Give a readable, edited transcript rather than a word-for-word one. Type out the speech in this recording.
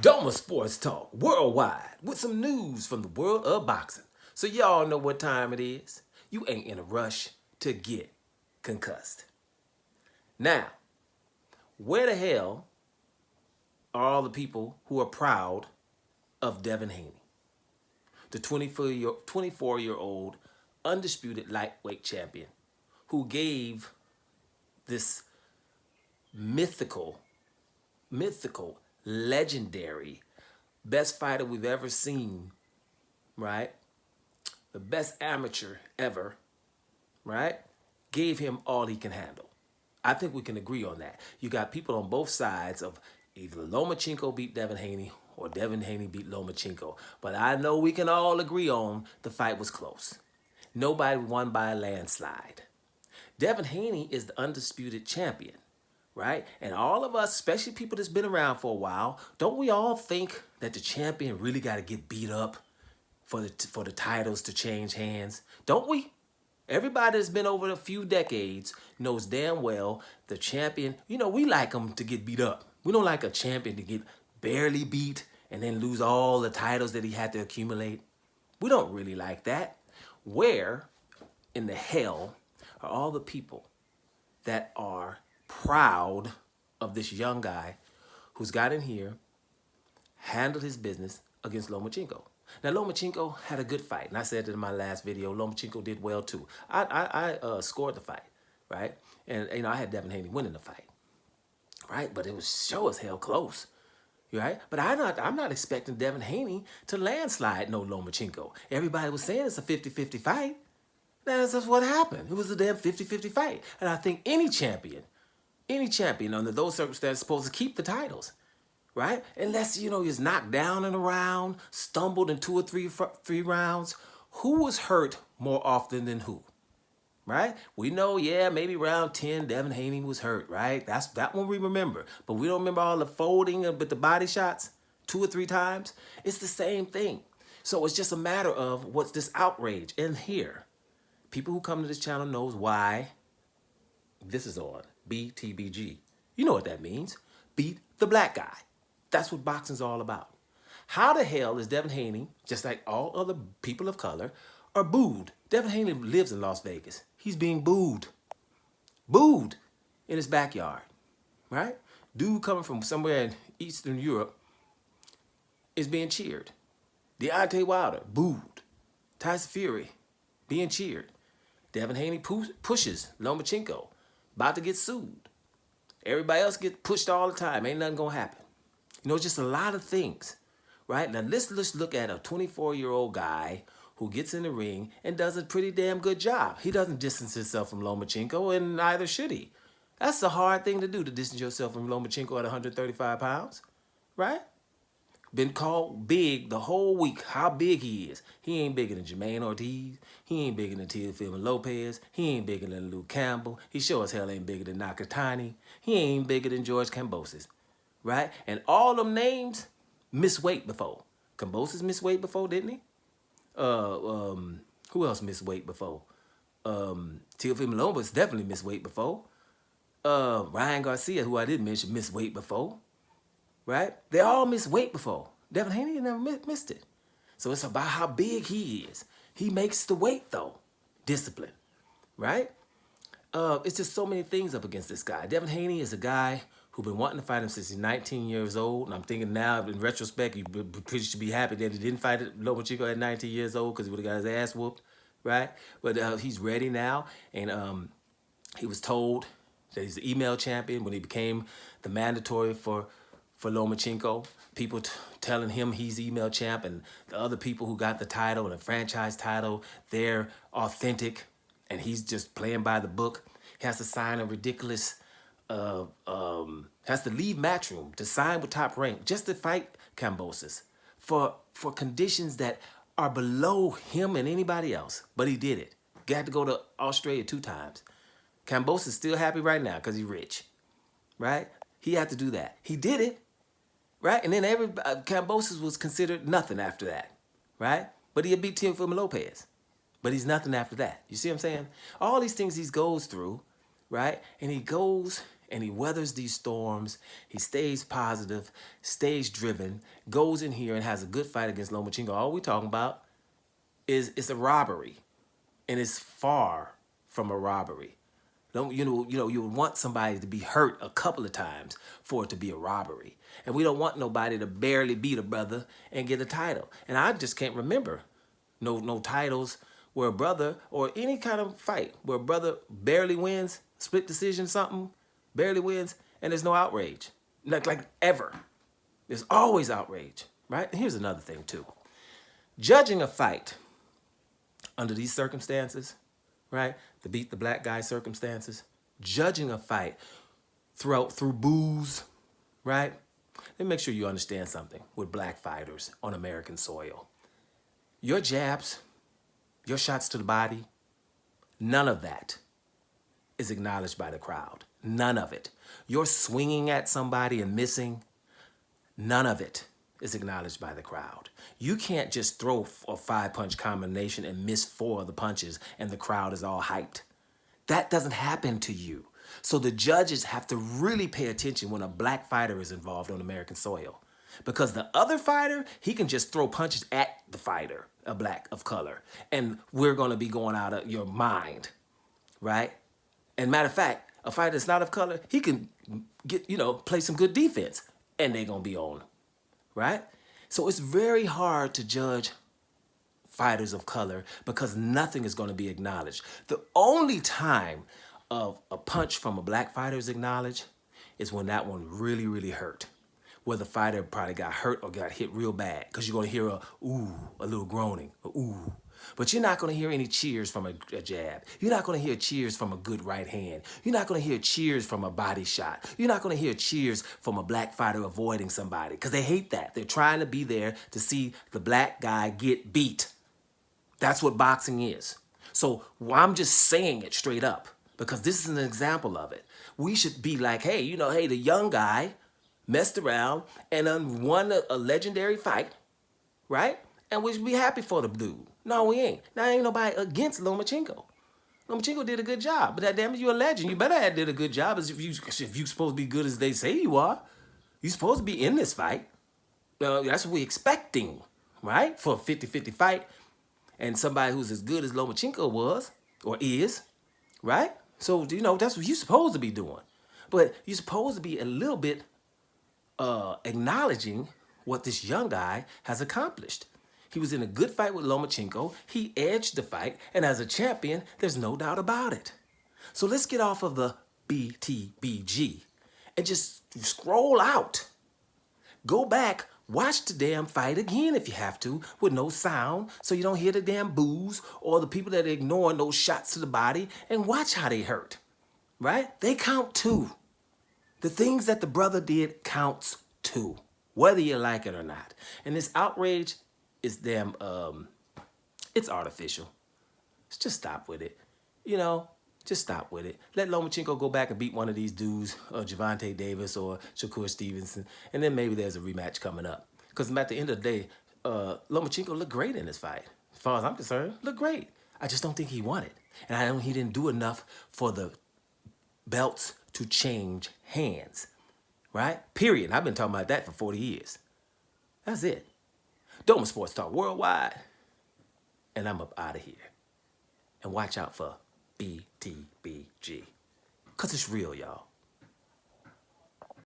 Doma Sports Talk worldwide with some news from the world of boxing. So y'all know what time it is. You ain't in a rush to get concussed. Now, where the hell are all the people who are proud of Devin Haney, the 24-year-old undisputed lightweight champion who gave this mythical, legendary, best fighter we've ever seen, right? The best amateur ever, right? Gave him all he can handle. I think we can agree on that. You got people on both sides of either Lomachenko beat Devin Haney or Devin Haney beat Lomachenko. But I know we can all agree on the fight was close. Nobody won by a landslide. Devin Haney is the undisputed champion, right? And all of us, especially people that's been around for a while, don't we all think that the champion really got to get beat up for the titles to change hands? Don't we? Everybody that's been over a few decades knows damn well the champion, we like him to get beat up. We don't like a champion to get barely beat and then lose all the titles that he had to accumulate. We don't really like that. Where in the hell are all the people that are proud of this young guy who's got in here, handled his business against Lomachenko? Now, Lomachenko had a good fight, and I said it in my last video. Lomachenko did well too. I scored the fight, right? And I had Devin Haney winning the fight, right? But it was sure as hell close, right? But I'm not expecting Devin Haney to landslide no Lomachenko. Everybody was saying it's a 50-50 fight. That's what happened. It was a damn 50-50 fight. And I think any champion under those circumstances is supposed to keep the titles, right? Unless, he's knocked down and around, stumbled in two or three rounds. Who was hurt more often than who, right? We know, maybe round 10, Devin Haney was hurt, right? That's that one we remember. But we don't remember all the folding with the body shots 2 or 3 times. It's the same thing. So it's just a matter of what's this outrage. And here, people who come to this channel knows why this is on. BTBG. You know what that means. Beat the black guy. That's what boxing's all about. How the hell is Devin Haney, just like all other people of color, are booed? Devin Haney lives in Las Vegas. He's being booed. Booed in his backyard, right? Dude coming from somewhere in Eastern Europe is being cheered. Deontay Wilder, booed. Tyson Fury, being cheered. Devin Haney pushes Lomachenko, about to get sued. Everybody else gets pushed all the time. Ain't nothing gonna happen. Just a lot of things, right? Now let's look at a 24-year-old guy who gets in the ring and does a pretty damn good job. He doesn't distance himself from Lomachenko, and neither should he. That's a hard thing to do, to distance yourself from Lomachenko at 135 pounds, right? Been called big the whole week, how big he is. He ain't bigger than Jermaine Ortiz. He ain't bigger than Teofimo Lopez. He ain't bigger than Luke Campbell. He sure as hell ain't bigger than Nakatani. He ain't bigger than George Kambosos, right? And all them names missed weight before. Kambosos missed weight before, didn't he? Who else missed weight before? Teofimo Lopez definitely missed weight before. Ryan Garcia, who I did mention, missed weight before. Right? They all missed weight before. Devin Haney never missed it. So it's about how big he is. He makes the weight, though. Discipline. Right? It's just so many things up against this guy. Devin Haney is a guy who's been wanting to fight him since he's 19 years old. And I'm thinking now, in retrospect, you pretty should be happy that he didn't fight Lomachenko at 19 years old, because he would have got his ass whooped. Right? But he's ready now. And he was told that he's the email champion when he became the mandatory for Lomachenko. People telling him he's email champ, and the other people who got the title and the franchise title, they're authentic, and he's just playing by the book. He has to sign a ridiculous, has to leave Matchroom to sign with Top Rank just to fight Kambosos for conditions that are below him and anybody else. But he did it. He had to go to Australia 2 times. Kambosos is still happy right now because he's rich, right? He had to do that. He did it. Right? And then Kambosos was considered nothing after that. Right? But he had beat Teofimo Lopez. But he's nothing after that. You see what I'm saying? All these things he goes through, right? And he goes and he weathers these storms. He stays positive, stays driven, goes in here and has a good fight against Lomachenko. All we're talking about is it's a robbery, and it's far from a robbery. Don't you would want somebody to be hurt a couple of times for it to be a robbery, and we don't want nobody to barely beat a brother and get a title. And I just can't remember no titles where a brother, or any kind of fight where a brother barely wins, split decision something, barely wins, and there's no outrage. Like ever. There's always outrage, right? And here's another thing too. Judging a fight under these circumstances, right? The beat the black guy circumstances, judging a fight through boos, right? Let me make sure you understand something with black fighters on American soil. Your jabs, your shots to the body, none of that is acknowledged by the crowd. None of it. Your swinging at somebody and missing, none of it is acknowledged by the crowd. You can't just throw a 5-punch combination and miss 4 of the punches and the crowd is all hyped. That doesn't happen to you. So the judges have to really pay attention when a black fighter is involved on American soil. Because the other fighter, he can just throw punches at the fighter, a black of color, and we're going to be going out of your mind, right? And matter of fact, a fighter that's not of color, he can get, play some good defense, and they're going to be on, right? So it's very hard to judge fighters of color because nothing is going to be acknowledged. The only time a punch from a black fighter is acknowledged is when that one really, really hurt. Where the fighter probably got hurt or got hit real bad, because you're going to hear a little groaning, a ooh. But you're not going to hear any cheers from a jab. You're not going to hear cheers from a good right hand. You're not going to hear cheers from a body shot. You're not going to hear cheers from a black fighter avoiding somebody, because they hate that. They're trying to be there to see the black guy get beat. That's what boxing is. So I'm just saying it straight up, because this is an example of it. We should be like, hey, the young guy messed around and won a legendary fight, right? And we should be happy for the dude. No, we ain't. Now, ain't nobody against Lomachenko. Lomachenko did a good job, but that damn it, you're a legend. You better have did a good job as if you supposed to be good as they say you are. You're supposed to be in this fight. That's what we're expecting, right? For a 50-50 fight, and somebody who's as good as Lomachenko was or is, right? So, that's what you're supposed to be doing. But you're supposed to be a little bit acknowledging what this young guy has accomplished. He was in a good fight with Lomachenko. He edged the fight, and as a champion, there's no doubt about it. So let's get off of the BTBG and just scroll out. Go back, watch the damn fight again if you have to, with no sound, so you don't hear the damn boos or the people that are ignoring those shots to the body, and watch how they hurt, right? They count too. The things that the brother did counts too, whether you like it or not. And this outrage is damn, it's artificial. Just stop with it. Just stop with it. Let Lomachenko go back and beat one of these dudes, Gervonta Davis or Shakur Stevenson, and then maybe there's a rematch coming up. Because at the end of the day, Lomachenko looked great in this fight. As far as I'm concerned, looked great. I just don't think he won it. And he didn't do enough for the belts to change hands, right? Period. And I've been talking about that for 40 years. That's it. Doma Sports Talk Worldwide. And I'm up out of here. And watch out for BTBG. Because it's real, y'all.